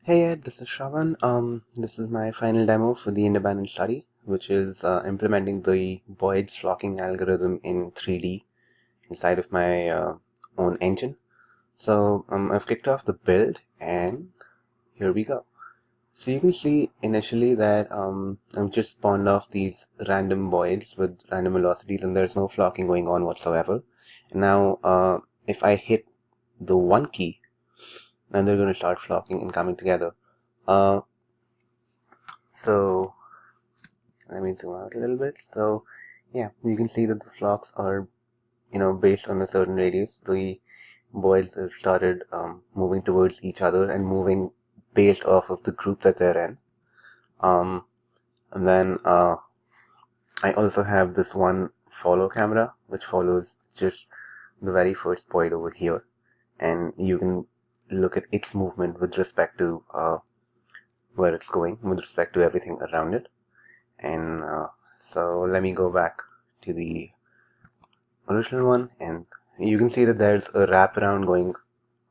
Hey Ed, this is Shravan. This is my final demo for the independent study, which is implementing the Boids flocking algorithm in 3D inside of my own engine. So I've kicked off the build, and here we go. So you can see initially that I've just spawned off these random Boids with random velocities, and there's no flocking going on whatsoever. And now, if I hit the 1 key, then they're going to start flocking and coming together. Uh, so Let me zoom out a little bit. So yeah, you can see that the flocks are, based on a certain radius. The boys have started moving towards each other and moving based off of the group that they're in. Um, and then I also have this one follow camera, which follows just the very first point over here. And you can look at its movement with respect to where it's going, with respect to everything around it. And so let me go back to the original one, and you can see that there's a wraparound going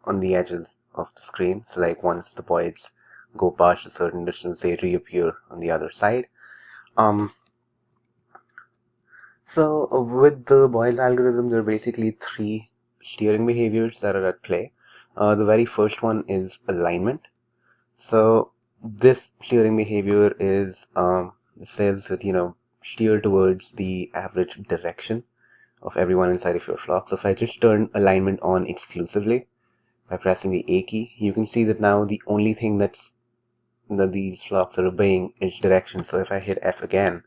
on the edges of the screen. So like once the points go past a certain distance, they reappear on the other side. Um, with the Boyle's algorithm, there are basically three steering behaviors that are at play. The very first one is alignment. So this steering behavior is says that steer towards the average direction of everyone inside of your flock. So if I just turn alignment on exclusively by pressing the A key, you can see that now the only thing that these flocks are obeying is direction. So if I hit F again,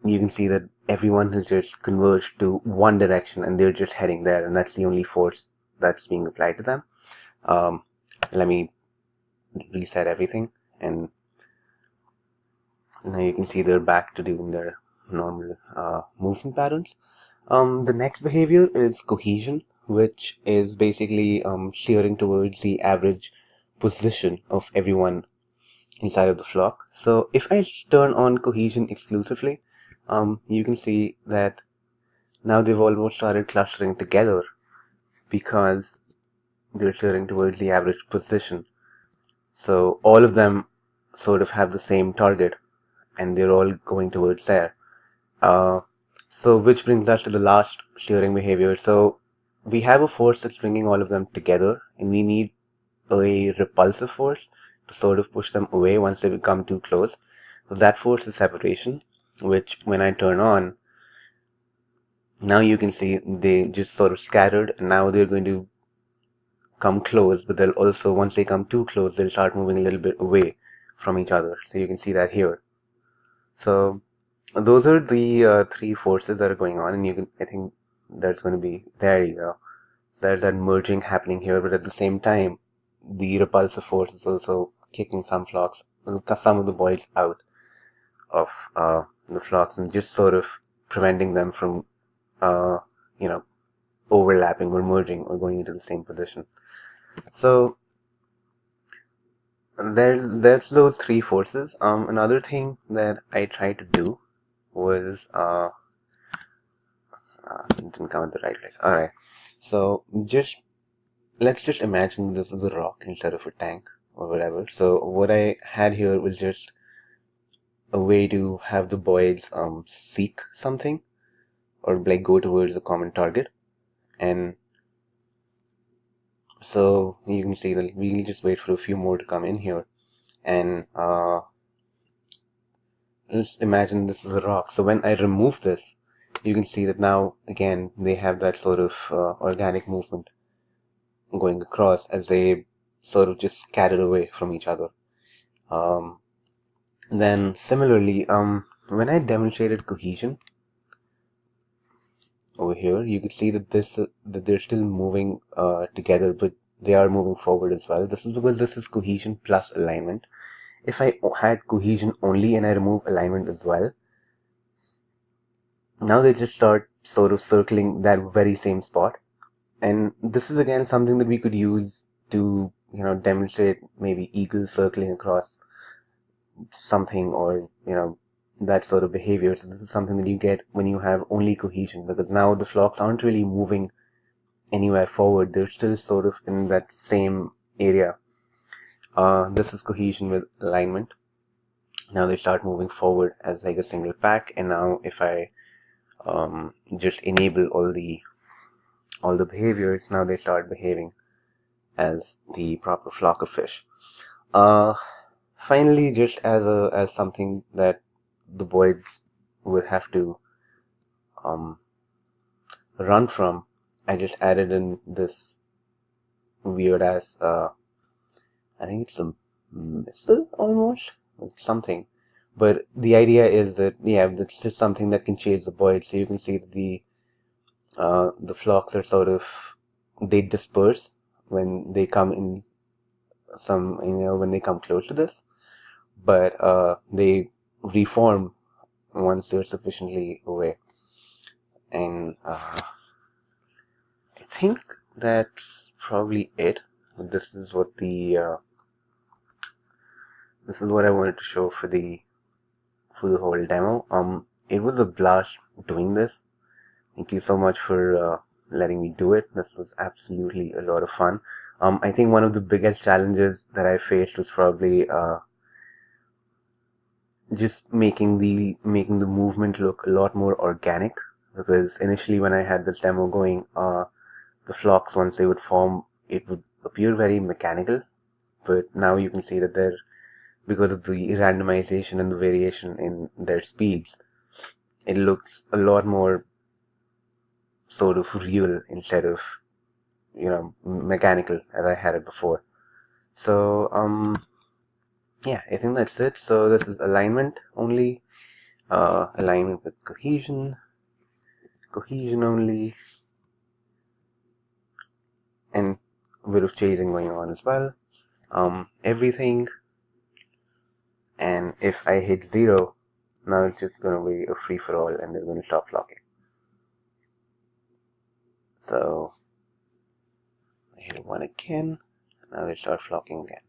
you can see that everyone has just converged to one direction and they're just heading there, and that's the only force that's being applied to them. Um, Let me reset everything, and now you can see they're back to doing their normal movement patterns. The next behavior is cohesion, which is basically steering towards the average position of everyone inside of the flock. So if I turn on cohesion exclusively, you can see that now they've almost started clustering together because they're steering towards the average position. So all of them sort of have the same target and they're all going towards there. Uh, so which brings us to the last steering behavior. So we have a force that's bringing all of them together, and we need a repulsive force to sort of push them away once they become too close. So that force is separation, which when I turn on, now you can see they just sort of scattered, and now they're going to come close, but they'll also, once they come too close, they'll start moving a little bit away from each other. So you can see that here. So those are the three forces that are going on, and I think that's going to be, there you go. So there's that merging happening here, but at the same time, the repulsive force is also kicking some flocks, some of the boys out of the flocks and just sort of preventing them from, uh, you know, overlapping or merging or going into the same position. So there's those three forces. Another thing that I tried to do was didn't come at the right place. All right, so let's just imagine this is a rock instead of a tank or whatever. So what I had here was just a way to have the boys seek something or like go towards a common target. And so you can see that we'll just wait for a few more to come in here. And let's imagine this is a rock. So when I remove this, you can see that now again they have that sort of organic movement going across as they sort of just scattered away from each other. Um, then similarly, when I demonstrated cohesion over here, you could see that that they're still moving together, but they are moving forward as well. This is because this is cohesion plus alignment. If I had cohesion only and I remove alignment as well, now they just start sort of circling that very same spot. And this is again something that we could use to, demonstrate maybe eagles circling across something, or that sort of behavior. So this is something that you get when you have only cohesion, because now the flocks aren't really moving anywhere forward. They're still sort of in that same area. This is cohesion with alignment. Now they start moving forward as like a single pack, and now if I just enable all the behaviors, now they start behaving as the proper flock of fish. Uh, Finally, just as something that the Boids would have to um, run from, I just added in this weird ass. I think it's a missile almost, like something. But the idea is that yeah, it's just something that can chase the Boids. So you can see that the flocks are sort of they disperse when they come in when they come close to this, but they reform once they're sufficiently away. And I think that's probably it. This is what this is what I wanted to show for the whole demo. It was a blast doing this. Thank you so much for letting me do it. This was absolutely a lot of fun. I think one of the biggest challenges that I faced was probably just making the movement look a lot more organic. Because initially, when I had this demo going, the flocks once they would form, it would appear very mechanical. But now you can see that they're because of the randomization and the variation in their speeds, it looks a lot more sort of real instead of mechanical as I had it before. So yeah, I think that's it. So this is alignment only, alignment with cohesion, cohesion only, and a bit of chasing going on as well. Everything, and if I hit 0, now it's just going to be a free for all, and they're going to stop flocking. So I hit 1 again. Now they start flocking again.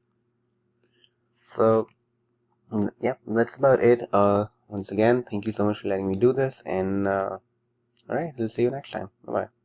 So yep, that's about it. Once again, thank you so much for letting me do this, and alright, we'll see you next time. Bye bye.